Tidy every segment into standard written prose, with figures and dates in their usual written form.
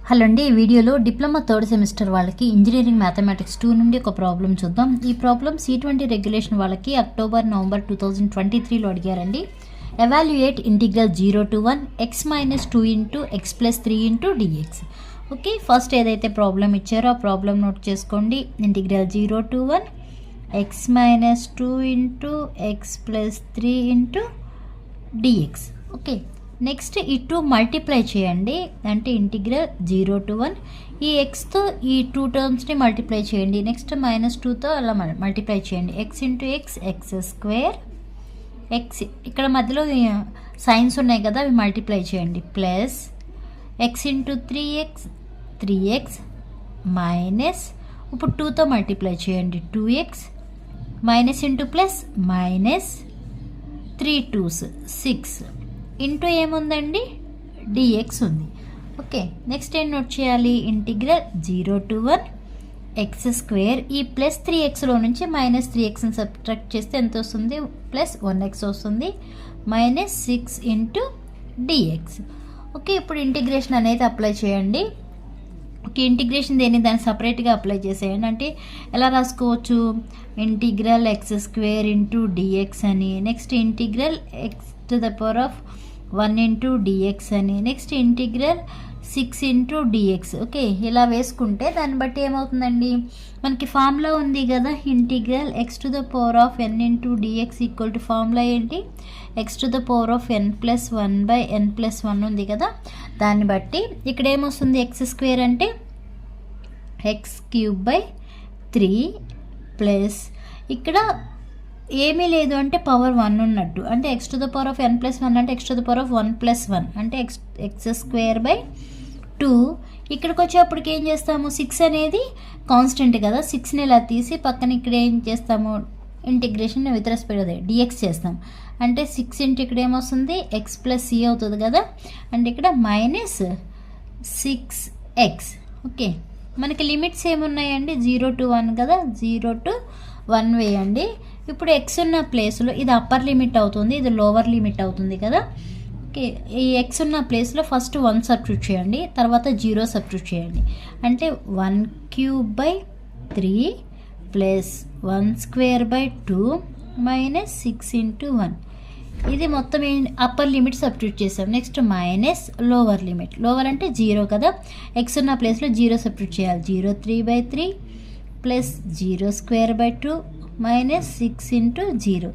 Hello అండి, ఈ వీడియోలో డిప్లొమా థర్డ్ సెమిస్టర్ వాళ్ళకి ఇంజనీరింగ్ మ్యాథమెటిక్స్ 2 నుండి ఒక ప్రాబ్లం చూద్దాం. ఈ ప్రాబ్లం C20 రెగ్యులేషన్ వాళ్ళకి అక్టోబర్ నవంబర్ 2023లో అడిగారండి. Evaluate integral 0 to 1 x - 2 into x + 3 into dx. Okay, first ఏదైతే ప్రాబ్లం ఇచ్చారో ఆ ప్రాబ్లం నోట్ చేసుకోండి. Integral 0 to 1 x - 2 into x + 3 into dx. Okay, next ఈ 2 మల్టిప్లై చేయండి, అంటే ఇంటిగ్రల్ 0 to 1 ఈ ఎక్స్తో ఈ 2 టర్మ్స్ని మల్టిప్లై చేయండి. నెక్స్ట్ -2తో అలా మల్టిప్లై చేయండి. x into X square, X ఇక్కడ మధ్యలో సైన్స్ ఉన్నాయి కదా, అవి మల్టిప్లై చేయండి. Plus x into 3x minus, ఇప్పుడు 2తో మల్టిప్లై చేయండి. 2x minus into plus minus 3 2s 6 into ఏముందండి, dx ఉంది. ఓకే, నెక్స్ట్ ఏం నోట్ చేయాలి, ఇంటిగ్రల్ 0 to 1 x స్క్వేర్, ఈ ప్లస్ 3xలో నుంచి మైనస్ 3xని సబ్ట్రాక్ట్ చేస్తే ఎంత వస్తుంది, ప్లస్ 1x వస్తుంది, మైనస్ 6 ఇంటూ dx. ఓకే, ఇప్పుడు ఇంటిగ్రేషన్ అనేది అప్లై చేయండి. ఓకే, ఇంటిగ్రేషన్ దాన్ని సపరేట్గా అప్లై చేసేయండి. అంటే ఎలా రాసుకోవచ్చు, integral x square into dx అని, next integral x to the power of 1 into dx అని, next integral 6 into dx. Okay, ఇలా వేసుకుంటే దాన్ని బట్టి ఏమవుతుందండి, మనకి ఫార్ములా ఉంది కదా, integral x to the power of n into dx equal to formula ఏంటి, x to the power of n plus 1 by n plus 1 ఉంది కదా, దాన్ని బట్టి ఇక్కడ ఏమొస్తుంది, x స్క్వేర్ అంటే x³ 3 ప్లస్ ఇక్కడ ఏమీ లేదు అంటే పవర్ 1 ఉన్నట్టు, అంటే x to the power of n plus 1 అంటే x to the power of 1 plus 1 అంటే x² 2. ఇక్కడికి వచ్చేప్పటికి ఏం చేస్తాము, 6 అనేది కాన్స్టెంట్ కదా, 6ని ఇలా తీసి పక్కన ఇక్కడ ఏం చేస్తాము, ఇంటిగ్రేషన్ విత్ రెస్పెక్ట్ అదే dx చేస్తాం. అంటే 6 ఇంటూ ఇక్కడ ఏమొస్తుంది, x + c అవుతుంది కదా, అంటే ఇక్కడ మైనస్ 6x. ఓకే, మనకి లిమిట్స్ ఏమున్నాయండి, 0 to 1 కదా, 0 to 1 వేయండి. ఇప్పుడు x ఉన్న ప్లేస్లో ఇది అప్పర్ లిమిట్ అవుతుంది, ఇది లోవర్ లిమిట్ అవుతుంది కదా. ఓకే, ఈ x ఉన్న ప్లేస్లో ఫస్ట్ 1 సబ్స్టిట్యూట్ చేయండి, తర్వాత 0 సబ్స్టిట్యూట్ చేయండి. అంటే 1³ 3 ప్లస్ 1² 2 మైనస్ 6 ఇంటూ 1. ఇది మొత్తం అప్పర్ లిమిట్ సబ్స్టిట్యూట్ చేసాం. Next minus lower limit, lower అంటే 0 కదా, x ఉన్న ప్లేస్లో 0 సబ్స్టిట్యూట్ చేయాలి. 0³ 3 ప్లస్ 0² 2 మైనస్ 6 ఇంటూ 0.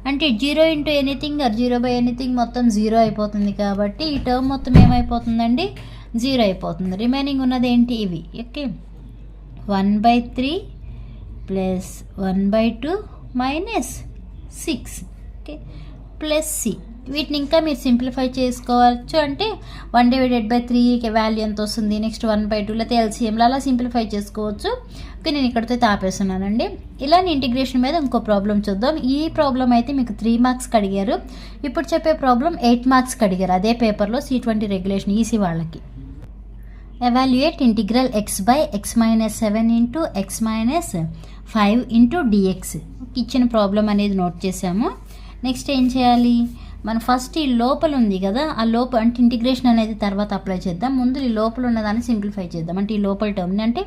అంటే 0 ఇంటూ ఎనీథింగ్ ఆర్ 0/ఎనీథింగ్ మొత్తం 0 అయిపోతుంది కాబట్టి ఈ టర్మ్ మొత్తం ఏమైపోతుందండి, 0 అయిపోతుంది. రిమైనింగ్ ఉన్నది ఏంటి, ఇవి. Okay, 1/3 plus 1/2 minus 6. Okay, plus c. వీటిని ఇంకా మీరు సింప్లిఫై చేసుకోవచ్చు. అంటే 1/3 వాల్యూ ఎంత వస్తుంది, నెక్స్ట్ 1/2 లేకపోతే ఎల్సిఎంలో అలా సింప్లిఫై చేసుకోవచ్చు. ఓకే, నేను ఇక్కడితో తాపేస్తున్నానండి. ఇలానే ఇంటిగ్రేషన్ మీద ఇంకో ప్రాబ్లం చూద్దాం. ఈ ప్రాబ్లం అయితే మీకు 3 మార్క్స్కి అడిగారు. ఇప్పుడు చెప్పే ప్రాబ్లం 8 మార్క్స్కి అడిగారు అదే పేపర్లో, C20 రెగ్యులేషన్ ఈసీ వాళ్ళకి. Evaluate integral x/x - 7 into x - 5 into dx. ఇచ్చిన ప్రాబ్లం అనేది నోట్ చేసాము. నెక్స్ట్ ఏం చేయాలి, మనం ఫస్ట్ ఈ లోపల ఉంది కదా, ఆ లోపల అంటే ఇంటిగ్రేషన్ అనేది తర్వాత అప్లై చేద్దాం. ముందు ఈ లోపల ఉన్నదాన్ని సింప్లిఫై చేద్దాం. అంటే ఈ లోపల టర్మ్ని అంటే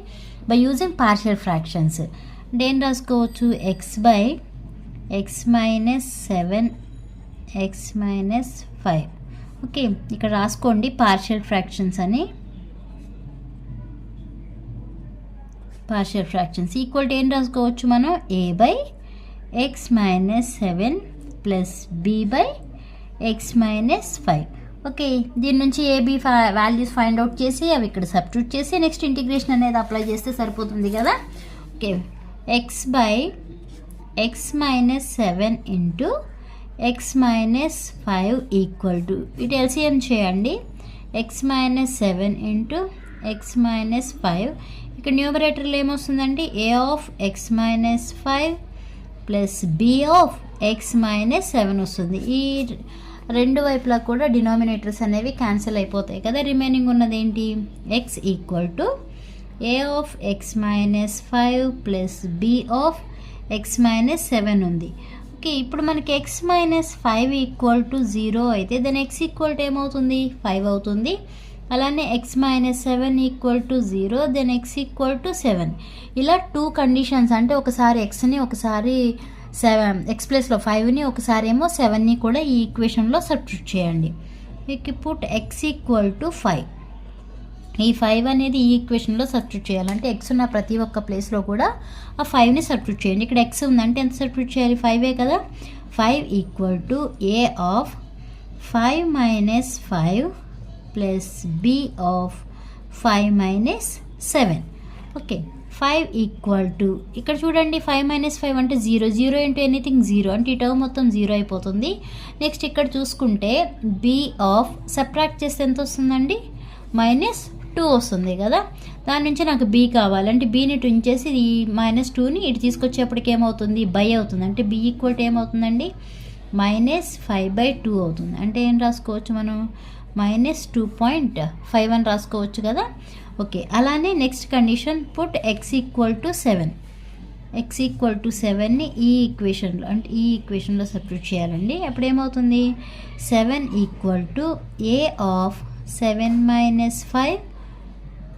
బై యూజింగ్ పార్షియల్ ఫ్రాక్షన్స్. అంటే ఏం రాసుకోవచ్చు, x/x - 7 x - 5. ఓకే, ఇక్కడ రాసుకోండి పార్షియల్ ఫ్రాక్షన్స్ అని. పార్షియల్ ఫ్రాక్షన్స్ ఈక్వల్ టు ఏం రాసుకోవచ్చు మనం, a/x - 7 ప్లస్ b/x - 5. ఓకే, దీని నుంచి ఏబి వాల్యూస్ ఫైండ్ అవుట్ చేసి అవి ఇక్కడ సబ్స్టిట్యూట్ చేసి నెక్స్ట్ ఇంటిగ్రేషన్ అనేది అప్లై చేస్తే సరిపోతుంది కదా. Okay, x/x - 7 into x - 5 equal to, ఇటు ఎల్సిఎం చేయండి, x - 7 ఇంటూ x - 5. ఇక్కడ న్యూమరేటర్లో ఏమొస్తుందండి, a/x - 5 ప్లస్ b/x - 7 వస్తుంది. ఈ రెండు వైపులా కూడా డినామినేటర్స్ అనేవి క్యాన్సిల్ అయిపోతాయి కదా. రిమైనింగ్ ఉన్నది ఏంటి, x equal to a/x - 5 plus b/x - 7 ఉంది. ఓకే, ఇప్పుడు మనకి x - 5 ఈక్వల్ టు 0 అయితే దాని x ఈక్వల్ టు ఏమవుతుంది, 5 అవుతుంది. అలానే x-7 equal to 0, then x equal to 7. ఇలా 2 కండిషన్స్, అంటే ఒకసారి xని ఒకసారి 7 x ప్లేస్లో 5ని ఒకసారి ఏమో 7ని కూడా ఈ ఈక్వేషన్లో సబ్స్టిట్యూట్ చేయండి. మీకు పుట్ x ఈక్వల్ టు 5. ఈ 5 అనేది ఈ ఈక్వేషన్లో సబ్స్టిట్యూట్ చేయాలంటే x ఉన్న ప్రతి ఒక్క ప్లేస్లో కూడా ఆ 5ని సబ్స్టిట్యూట్ చేయండి. ఇక్కడ x ఉందంటే ఎంత సబ్స్టిట్యూట్ చేయాలి? 5ఏ కదా. 5 equal to a of 5 minus 5 plus b of 5 minus 7. Okay, 5 equal to, ఇక్కడ చూడండి 5 మైనస్ 5 అంటే 0, 0 ఇంటూ ఎనీథింగ్ 0, అంటే ఈ టర్మ్ మొత్తం 0 అయిపోతుంది. నెక్స్ట్ ఇక్కడ చూసుకుంటే b ఆఫ్, సబ్ట్రాక్ట్ చేస్తే ఎంత వస్తుందండి? -2 వస్తుంది కదా. దాని నుంచి నాకు b కావాలంటే bని టుంచేసి ఈ -2ని ఇటు తీసుకొచ్చేప్పటికి ఏమవుతుంది? బై అవుతుంది. అంటే b ఈక్వల్ టు ఏమవుతుందండి? -5/2 అవుతుంది. అంటే ఏం రాసుకోవచ్చు మనం? -2.5 అని రాసుకోవచ్చు కదా. ఓకే, అలానే next condition put x equal to 7. x equal to 7ని ఈ ఈక్వేషన్లో, అంటే ఈ ఈక్వేషన్లో సబ్స్టిట్యూట్ చేయాలండి. అప్పుడు ఏమవుతుంది? 7 equal to a of 7 minus 5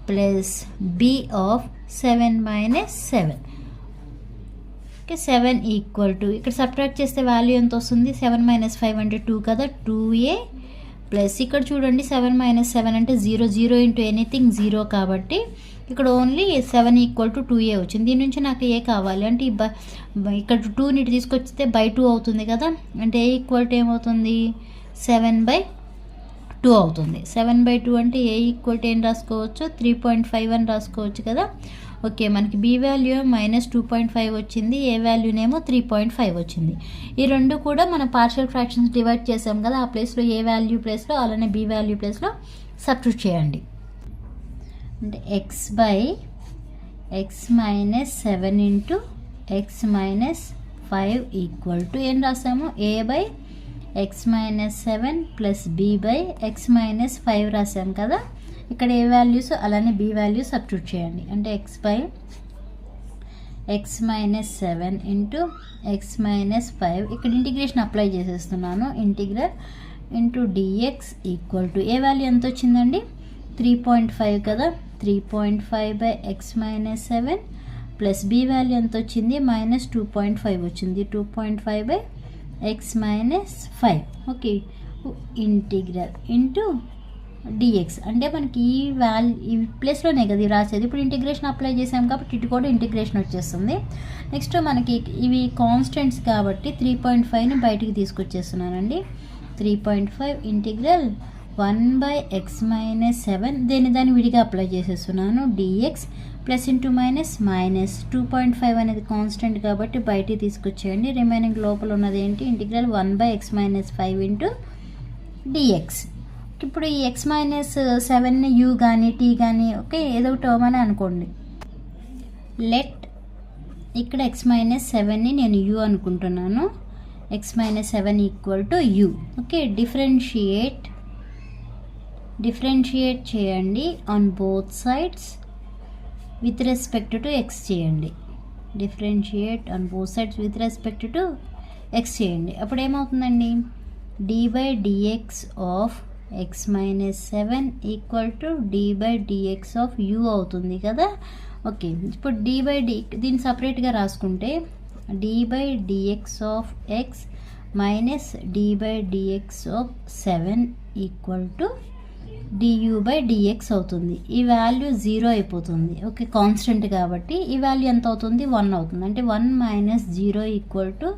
plus b of 7 minus 7. Okay, 7 equal to, ఇక్కడ సబ్ట్రాక్ట్ చేస్తే వాల్యూ ఎంత వస్తుంది? 7 మైనస్ 5 అంటే 2 కదా, 2a ప్లస్ ఇక్కడ చూడండి 7 మైనస్ 7 అంటే 0, 0 ఇంటూ ఎనీథింగ్ 0 కాబట్టి ఇక్కడ ఓన్లీ 7 ఈక్వల్ టు 2a వచ్చింది. దీని నుంచి నాకు ఏ కావాలి అంటే ఇక్కడ 2ని తీసుకొచ్చితే బై 2 అవుతుంది కదా. అంటే ఏ ఈక్వల్ టు ఏమవుతుంది? 7/2 అవుతుంది. 7/2 అంటే ఏ ఈక్వల్ టు ఏం రాసుకోవచ్చు? 3.5 అని రాసుకోవచ్చు కదా. ఓకే, మనకి b వాల్యూ -2.5 వచ్చింది, ఏ వాల్యూనేమో 3.5 వచ్చింది. ఈ రెండు కూడా మనం పార్షియల్ ఫ్రాక్షన్స్ డివైడ్ చేసాం కదా, ఆ ప్లేస్లో ఏ వాల్యూ ప్లేస్లో అలానే b వాల్యూ ప్లేస్లో సబ్స్టిట్యూట్ చేయండి. అంటే x/x-7 into x-5 equal to ఏం రాసాము? a/x-7 ప్లస్ b/x-5 రాసాం కదా. ఇక్కడ ఏ వాల్యూస్ అలానే b వాల్యూస్ సబ్స్టిట్యూట్ చేయండి. అంటే x/x-7 ఇంటూ x-5, ఇక్కడ ఇంటిగ్రేషన్ అప్లై చేసేస్తున్నాను. Integral into dx equal to, A value ఎంత వచ్చిందండి? 3.5 కదా. 3.5/x-7 ప్లస్ b వాల్యూ ఎంత వచ్చింది? -2.5 వచ్చింది. 2.5/x-5. Okay, integral into dx, అంటే మనకి ఈ ప్లేస్లోనే కదా రాసేది. ఇప్పుడు ఇంటిగ్రేషన్ అప్లై చేసాం కాబట్టి ఇటు కూడా ఇంటిగ్రేషన్ వచ్చేస్తుంది. నెక్స్ట్ మనకి ఇవి కాన్స్టెంట్స్ కాబట్టి 3.5ని బయటికి తీసుకొచ్చేస్తున్నానండి. 3.5 ఇంటిగ్రల్ 1/x-7, దాన్ని విడిగా అప్లై చేసేస్తున్నాను. dx ప్లస్ ఇంటూ మైనస్ 2.5 అనేది కాన్స్టెంట్ కాబట్టి బయటికి తీసుకొచ్చేయండి. రిమైనింగ్ లోపల ఉన్నది ఏంటి? Integral 1/x-5 into dx. ఇప్పుడు ఈ x-7ని u కానీ t కానీ ఓకే ఏదో టర్మ్ అని అనుకోండి. లెట్ ఇక్కడ x-7ని నేను u అనుకుంటున్నాను. x-7 equal to u. Okay, differentiate చేయండి on both sides with respect to x చేయండి. Differentiate on both sides with respect to x చేయండి. అప్పుడు ఏమవుతుందండి? d/dx of x-7 equal to d/dx of u అవుతుంది కదా. ఓకే, ఇప్పుడు దీన్ని సపరేట్గా రాసుకుంటే d/dx of x minus d/dx of 7 equal to du/dx అవుతుంది. ఈ వాల్యూ 0 అయిపోతుంది. ఓకే, కాన్స్టెంట్ కాబట్టి ఈ వాల్యూ ఎంత అవుతుంది? 1 అవుతుంది. అంటే 1 - 0 ఈక్వల్ టు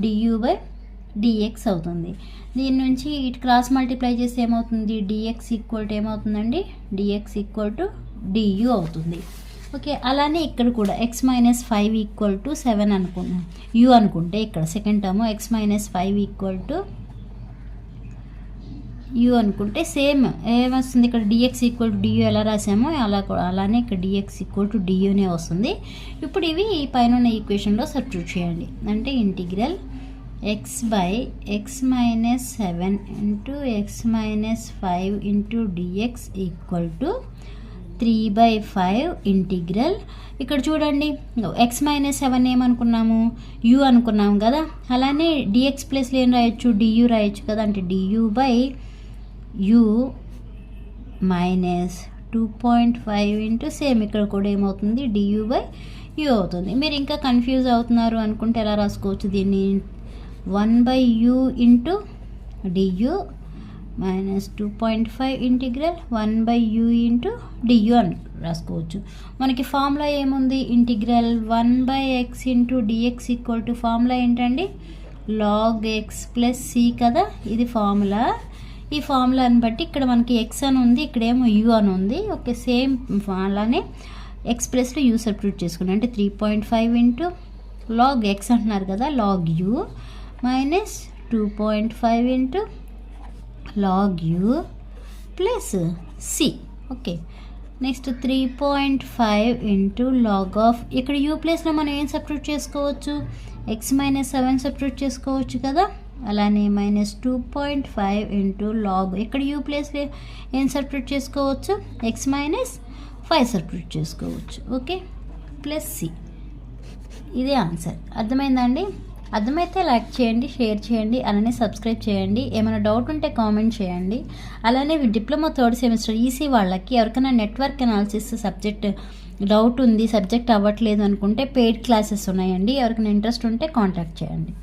du/dx అవుతుంది. దీని నుంచి ఇటు క్రాస్ మల్టిప్లై చేస్తే ఏమవుతుంది? dx ఈక్వల్ టు ఏమవుతుందండి? dx ఈక్వల్ టు du అవుతుంది. ఓకే, అలానే ఇక్కడ కూడా x-5 ఈక్వల్ టు 7 అనుకున్నాం. u అనుకుంటే ఇక్కడ second term x-5 equal to u అనుకుంటే సేమ్ ఏమొస్తుంది? ఇక్కడ dx ఈక్వల్ టు du ఎలా రాసామో అలానే ఇక్కడ dx ఈక్వల్ టు duనే వస్తుంది. ఇప్పుడు ఇవి ఈ పైన ఉన్న ఈక్వేషన్లో సబ్స్టిట్యూట్ చేయండి. అంటే integral x/x-7 into x-5 into dx equal to 3/5 integral. ఇక్కడ చూడండి x-7 ఏమనుకున్నాము? u అనుకున్నాము కదా. అలానే dx ప్లేస్లో ఏం రాయొచ్చు? du రాయొచ్చు కదా. అంటే du/u మైనస్ 2.5 ఇంటూ సేమ్ ఇక్కడ కూడా ఏమవుతుంది du/u అవుతుంది. మీరు ఇంకా కన్ఫ్యూజ్ అవుతున్నారు అనుకుంటే ఎలా రాసుకోవచ్చు దీన్ని 1/u into du minus 2.5 integral 1/u into du అని రాసుకోవచ్చు. మనకి ఫార్ములా ఏముంది, integral 1/x into dx equal to formula ఏంటండి, log x ప్లస్ c కదా, ఇది ఫార్ములా. ఈ ఫార్ములాని బట్టి ఇక్కడ మనకి x అని ఉంది, ఇక్కడేమో u అని ఉంది. ఓకే, సేమ్ అలానే x ప్లస్లో u సబ్స్టిట్యూట్ చేసుకున్నాం అంటే 3.5 ఇంటూ log x అంటున్నారు కదా, log u minus 2.5 into log u plus c. Okay, next 3.5 into log of, ఇక్కడ u ప్లేస్లో మనం ఏం సబ్స్టిట్యూట్ చేసుకోవచ్చు, x మైనస్ 7 సబ్స్టిట్యూట్ చేసుకోవచ్చు కదా. అలానే మైనస్ 2.5 ఇంటూ log, ఇక్కడ u ప్లేస్లో ఏం సబ్స్టిట్యూట్ చేసుకోవచ్చు, x మైనస్ 5 సబ్స్టిట్యూట్ చేసుకోవచ్చు. Okay, plus c. ఇదే ఆన్సర్. అర్థమైందండి? అర్థమైతే లైక్ చేయండి, షేర్ చేయండి, అలానే సబ్స్క్రైబ్ చేయండి. ఏమైనా డౌట్ ఉంటే కామెంట్ చేయండి. అలానే డిప్లొమా థర్డ్ సెమిస్టర్ ఈసీ వాళ్ళకి ఎవరికైనా నెట్వర్క్ అనాలిసిస్ సబ్జెక్ట్ డౌట్ ఉంది, సబ్జెక్ట్ అవ్వట్లేదు అనుకుంటే పెయిడ్ క్లాసెస్ ఉన్నాయండి. ఎవరికైనా ఇంట్రెస్ట్ ఉంటే కాంటాక్ట్ చేయండి.